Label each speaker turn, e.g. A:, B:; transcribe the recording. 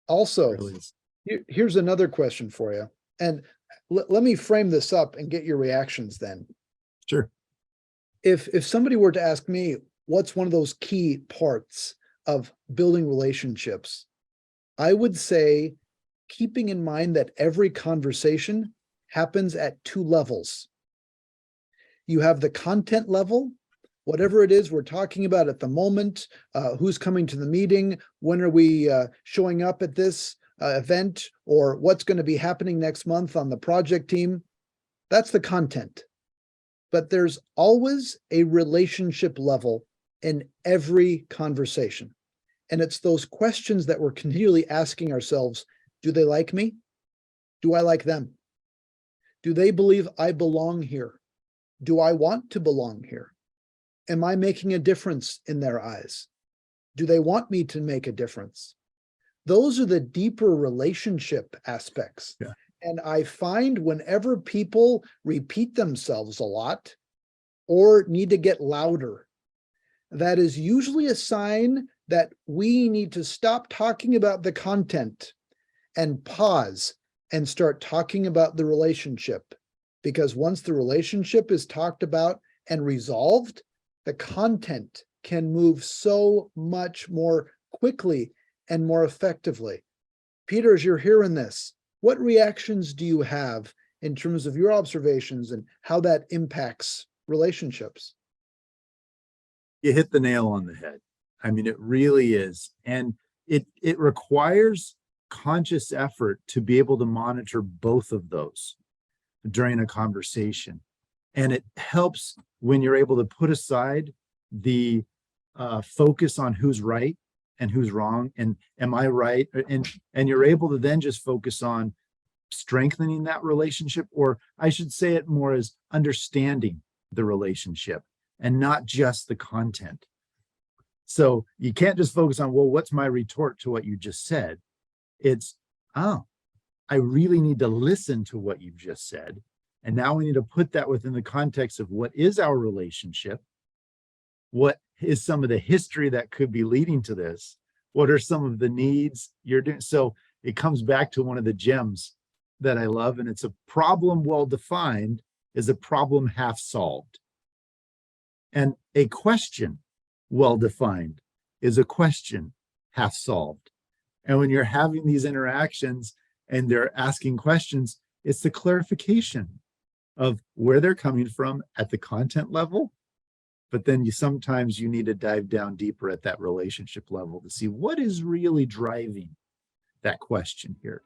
A: Also,
B: Really is.
A: here's another question for you. And let me frame this up and get your reactions then.
B: Sure.
A: If somebody were to ask me, what's one of those key parts of building relationships? I would say keeping in mind that every conversation happens at two levels. You have the content level, whatever it is we're talking about at the moment, who's coming to the meeting, when are we showing up at this event, or what's going to be happening next month on the project team. That's the content. But there's always a relationship level in every conversation. And it's those questions that we're continually asking ourselves. Do they like me? Do I like them? Do they believe I belong here? Do I want to belong here? Am I making a difference in their eyes? Do they want me to make a difference? Those are the deeper relationship aspects.
B: Yeah.
A: And I find whenever people repeat themselves a lot or need to get louder, that is usually a sign that we need to stop talking about the content and pause and start talking about the relationship. Because once the relationship is talked about and resolved, the content can move so much more quickly and more effectively. Peter, as you're hearing this, what reactions do you have in terms of your observations and how that impacts relationships?
B: You hit the nail on the head. I mean, it really is. And it requires conscious effort to be able to monitor both of those during a conversation. And it helps when you're able to put aside the focus on who's right and who's wrong, and am I right? And you're able to then just focus on strengthening that relationship, or I should say it more as understanding the relationship and not just the content. So you can't just focus on, well, what's my retort to what you just said? It's, oh, I really need to listen to what you've just said. And now we need to put that within the context of what is our relationship? What is some of the history that could be leading to this? What are some of the needs you're doing? So it comes back to one of the gems that I love, and it's a problem well defined is a problem half solved. And a question well defined is a question half solved. And when you're having these interactions and they're asking questions, it's the clarification of where they're coming from at the content level. But then sometimes you need to dive down deeper at that relationship level to see what is really driving that question here.